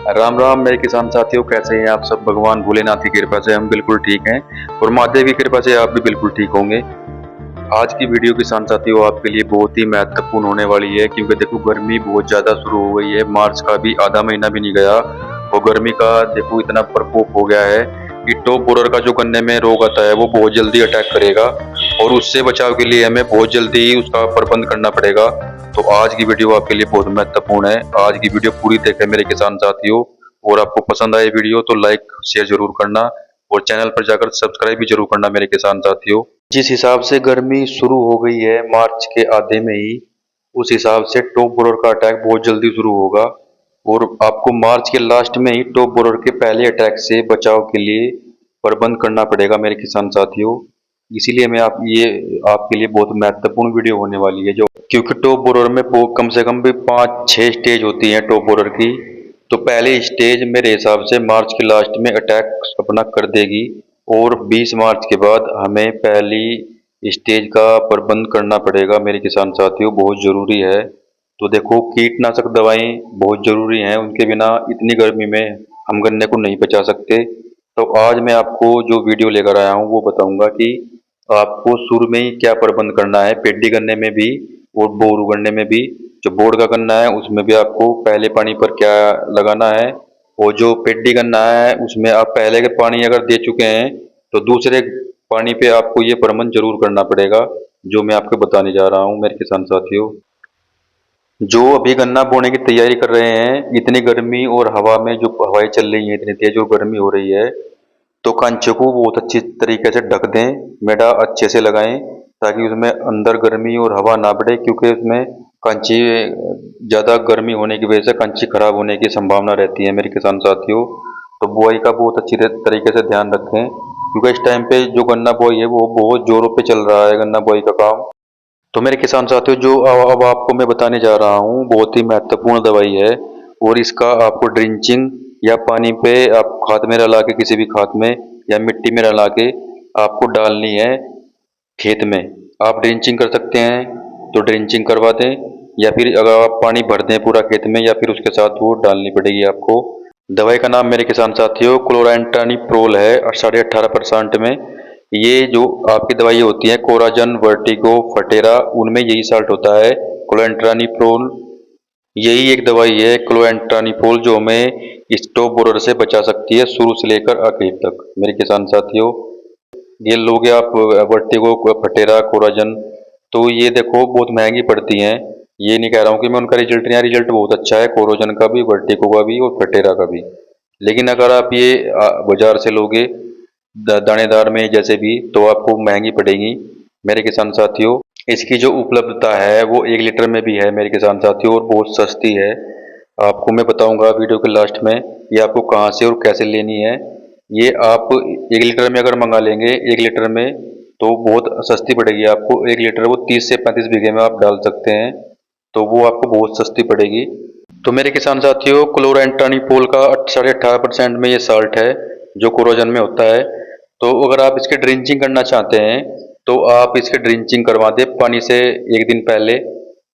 राम राम मेरे किसान साथियों, कैसे हैं आप सब। भगवान भोलेनाथ की कृपा से हम बिल्कुल ठीक हैं और महादेव की कृपा से आप भी बिल्कुल ठीक होंगे। आज की वीडियो किसान साथियों आपके लिए बहुत ही महत्वपूर्ण होने वाली है, क्योंकि देखो गर्मी बहुत ज़्यादा शुरू हो गई है। मार्च का भी आधा महीना भी नहीं गया और गर्मी का देखो इतना प्रकोप हो गया है कि टॉप बोरर का जो गन्ने में रोग आता है वो बहुत जल्दी अटैक करेगा और उससे बचाव के लिए हमें बहुत जल्दी ही उसका प्रबंध करना पड़ेगा। तो आज की वीडियो आपके लिए बहुत महत्वपूर्ण है। आज की वीडियो पूरी देखें मेरे किसान साथियों, और आपको पसंद आए वीडियो तो लाइक शेयर जरूर करना और चैनल पर जाकर सब्सक्राइब भी जरूर करना मेरे किसान साथियों। जिस हिसाब से गर्मी शुरू हो गई है मार्च के आधे में ही, उस हिसाब से टॉप बोरर का अटैक बहुत जल्दी शुरू होगा और आपको मार्च के लास्ट में ही टॉप बोरर के पहले अटैक से बचाव के लिए प्रबंध करना पड़ेगा मेरे किसान साथियों। इसीलिए मैं ये आपके लिए बहुत महत्वपूर्ण वीडियो होने वाली है, जो क्योंकि टॉप बोरर में कम से कम भी 5-6 स्टेज होती हैं टॉप बोरर की। तो पहले स्टेज मेरे हिसाब से मार्च के लास्ट में अटैक अपना कर देगी और 20 मार्च के बाद हमें पहली स्टेज का प्रबंध करना पड़ेगा मेरे किसान साथियों, बहुत ज़रूरी है। तो देखो कीटनाशक दवाएं बहुत ज़रूरी हैं, उनके बिना इतनी गर्मी में हम गन्ने को नहीं बचा सकते। तो आज मैं आपको जो वीडियो लेकर आया हूँ वो बताऊंगा कि आपको शुरू में ही क्या प्रबंध करना है, पेडी गन्ने में भी और बोरू गन्ने में भी। जो बोर्ड का गन्ना है उसमें भी आपको पहले पानी पर क्या लगाना है, और जो पेडी गन्ना है उसमें आप पहले के पानी अगर दे चुके हैं तो दूसरे पानी पे आपको ये प्रबंध जरूर करना पड़ेगा, जो मैं आपको बताने जा रहा हूँ मेरे किसान साथियों। जो अभी गन्ना बोने की तैयारी कर रहे हैं, इतनी गर्मी और हवा में जो हवाएं चल रही हैं, इतनी तेज और गर्मी हो रही है, तो कंचे को बहुत अच्छी तरीके से ढक दें, मेड़ा अच्छे से लगाएं ताकि उसमें अंदर गर्मी और हवा ना बढ़े, क्योंकि उसमें कंची ज़्यादा गर्मी होने की वजह से कंची खराब होने की संभावना रहती है मेरे किसान साथियों। तो बुआई का बहुत अच्छी तरीके से ध्यान रखें, क्योंकि इस टाइम पे जो गन्ना बुआई है वो बहुत जोरों पे चल रहा है गन्ना बुआई का काम। तो मेरे किसान साथियों, जो अब आपको मैं बताने जा रहा हूँ बहुत ही महत्वपूर्ण दवाई है, और इसका आपको ड्रिंचिंग या पानी पे आप खाद में रला के, किसी भी खाद में या मिट्टी में रला के आपको डालनी है खेत में। आप ड्रिंचिंग कर सकते हैं तो ड्रिंचिंग करवा दें, या फिर अगर आप पानी भर दें पूरा खेत में, या फिर उसके साथ वो डालनी पड़ेगी आपको। दवाई का नाम मेरे किसान साथियों क्लोरांट्रानिप्रोल है, 18.5% में। ये जो आपकी दवाई होती है कोराजन, वर्टिगो, फटेरा, उनमें यही साल्ट होता है क्लोरांट्रानिप्रोल। यही एक दवाई है क्लोरांट्रानिप्रोल जो हमें स्टॉप बोरर से बचा सकती है शुरू से लेकर आखिर तक मेरे किसान साथियों। ये लोगे आप वर्टिगो, फटेरा, कोराजन, तो ये देखो बहुत महंगी पड़ती हैं। ये नहीं कह रहा हूँ कि मैं उनका रिजल्ट नहीं, रिजल्ट बहुत अच्छा है कोरोजन का भी, वर्टिगो का भी और फटेरा का भी। लेकिन अगर आप ये बाजार से लोगे दानेदार में जैसे भी, तो आपको महंगी पड़ेगी मेरे किसान साथियों। इसकी जो उपलब्धता है वो 1 लीटर में भी है मेरे किसान साथियों, और बहुत सस्ती है। आपको मैं बताऊंगा वीडियो के लास्ट में ये आपको कहाँ से और कैसे लेनी है। ये आप 1 लीटर में अगर मंगा लेंगे, 1 लीटर में, तो बहुत सस्ती पड़ेगी आपको। 1 लीटर वो 30 से 35 बीघे में आप डाल सकते हैं, तो वो आपको बहुत सस्ती पड़ेगी। तो मेरे किसान साथियों, क्लोरांट्रानिपोल का 18.5% में ये साल्ट है जो कोरोजन में होता है। तो अगर आप इसकी ड्रिंचिंग करना चाहते हैं तो आप इसकी ड्रिंचिंग करवा दें पानी से 1 दिन पहले।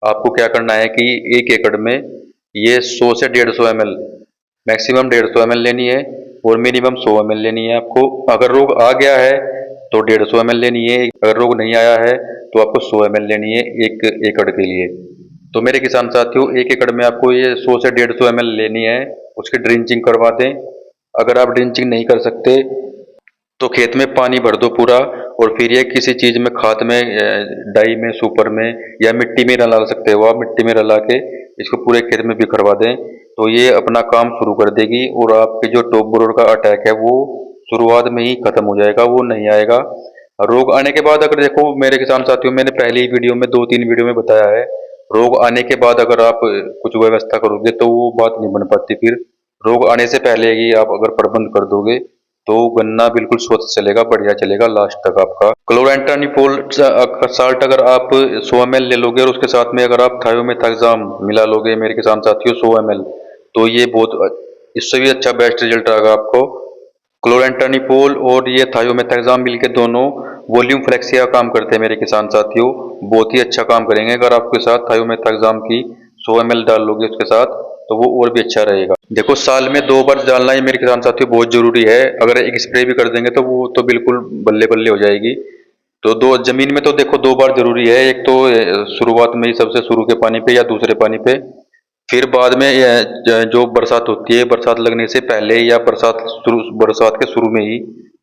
आपको क्या करना है कि 1 एकड़ में ये 100 से 150 ml, मैक्सिमम 150 ml लेनी है और मिनिमम 100 ml लेनी है आपको। अगर रोग आ गया है तो 150 ml लेनी है, अगर रोग नहीं आया है तो आपको 100 ml लेनी है 1 एकड़ के लिए। तो मेरे किसान साथियों, 1 एकड़ में आपको ये 100 से 150 ml लेनी है, उसकी ड्रिंचिंग करवा दें। अगर आप ड्रिंचिंग नहीं कर सकते तो खेत में पानी भर दो पूरा, और फिर ये किसी चीज़ में, खाद में, डाई में, सुपर में, या मिट्टी में रला सकते हो आप। मिट्टी में रला के इसको पूरे खेत में बिखरवा दें, तो ये अपना काम शुरू कर देगी और आपके जो टॉप बोरर का अटैक है वो शुरुआत में ही खत्म हो जाएगा, वो नहीं आएगा। रोग आने के बाद अगर देखो मेरे किसान साथियों, मैंने पहली वीडियो में 2-3 वीडियो में बताया है, रोग आने के बाद अगर आप कुछ व्यवस्था करोगे तो वो बात नहीं बन पाती। फिर रोग आने से पहले ही आप अगर प्रबंध कर दोगे तो गन्ना बिल्कुल स्वच्छ चलेगा, बढ़िया चलेगा लास्ट तक आपका। क्लोरांट्रानिपोल साल्ट अगर आप 100 ml ले लोगे और उसके साथ में अगर आप थायोमेथाक्साम मिला लोगे मेरे किसान साथियों 100 ml, तो ये बहुत, इससे भी अच्छा बेस्ट रिजल्ट आएगा आपको। क्लोरांट्रानिपोल और ये थायोमेथाक्साम मिलके दोनों वॉल्यूम फ्लेक्सी का काम करते हैं मेरे किसान साथियों, बहुत ही अच्छा काम करेंगे। अगर आपके साथ थायोमेथाक्साम की 100 ml डाल लोगे उसके साथ, तो वो और भी अच्छा रहेगा। देखो साल में 2 बार डालना ये मेरे किसान साथियों बहुत जरूरी है। अगर एक स्प्रे भी कर देंगे तो वो तो बिल्कुल बल्ले बल्ले हो जाएगी। तो दो जमीन में तो देखो 2 बार जरूरी है। एक तो शुरुआत में ही सबसे शुरू के पानी पे या दूसरे पानी पे, फिर बाद में जो बरसात होती है, बरसात लगने से पहले या बरसात के शुरू में ही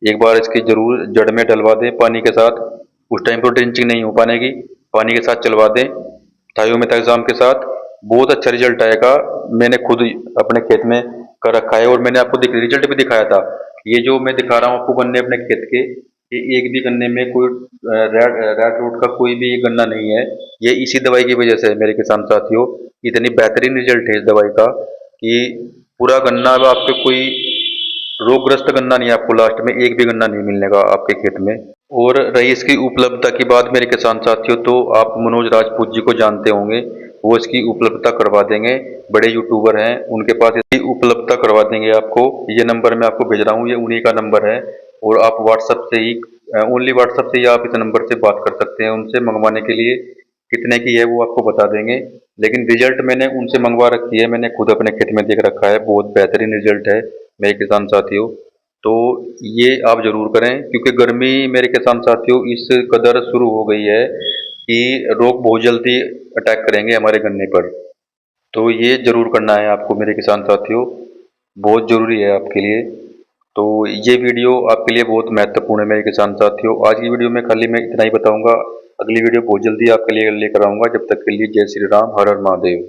एक बार इसकी जरूर जड़ में डलवा दें पानी के साथ। उस टाइम पर ड्रिंचिंग नहीं हो पाएगी, पानी के साथ चलवा दें थायोमेथाक्साम के साथ। बहुत अच्छा रिजल्ट आएगा। मैंने खुद अपने खेत में कर रखा है और मैंने आपको रिजल्ट भी दिखाया था। ये जो मैं दिखा रहा हूँ आपको गन्ने अपने खेत के, ये एक भी गन्ने में कोई रेड रूट का कोई भी गन्ना नहीं है। ये इसी दवाई की वजह से है मेरे किसान साथियों। इतनी बेहतरीन रिजल्ट है इस दवाई का कि पूरा गन्ना अब आपके कोई रोगग्रस्त गन्ना नहीं, आपको लास्ट में एक भी गन्ना नहीं मिलने का आपके खेत में। और रही इसकी उपलब्धता की बात मेरे किसान साथियों, तो आप मनोज राजपूत जी को जानते होंगे। वो इसकी उपलब्धता करवा देंगे, बड़े यूट्यूबर हैं, उनके पास इसकी उपलब्धता करवा देंगे आपको। ये नंबर मैं आपको भेज रहा हूँ, ये उन्हीं का नंबर है। और आप व्हाट्सएप से ही, ओनली व्हाट्सएप से ही आप इस नंबर से बात कर सकते हैं उनसे मंगवाने के लिए। कितने की है वो आपको बता देंगे। लेकिन रिजल्ट मैंने उनसे मंगवा रखी है, मैंने खुद अपने खेत में देख रखा है, बहुत बेहतरीन रिजल्ट है मेरे किसान साथियों। तो ये आप जरूर करें, क्योंकि गर्मी मेरे किसान साथियों इस कदर शुरू हो गई है कि रोग बहुत जल्दी अटैक करेंगे हमारे गन्ने पर। तो ये जरूर करना है आपको मेरे किसान साथियों, बहुत जरूरी है आपके लिए। तो ये वीडियो आपके लिए बहुत महत्वपूर्ण है मेरे किसान साथियों। आज की वीडियो में खाली मैं इतना ही बताऊंगा। अगली वीडियो बहुत जल्दी आपके लिए लेकर आऊंगा। जब तक के लिए जय श्री राम, हर हर महादेव।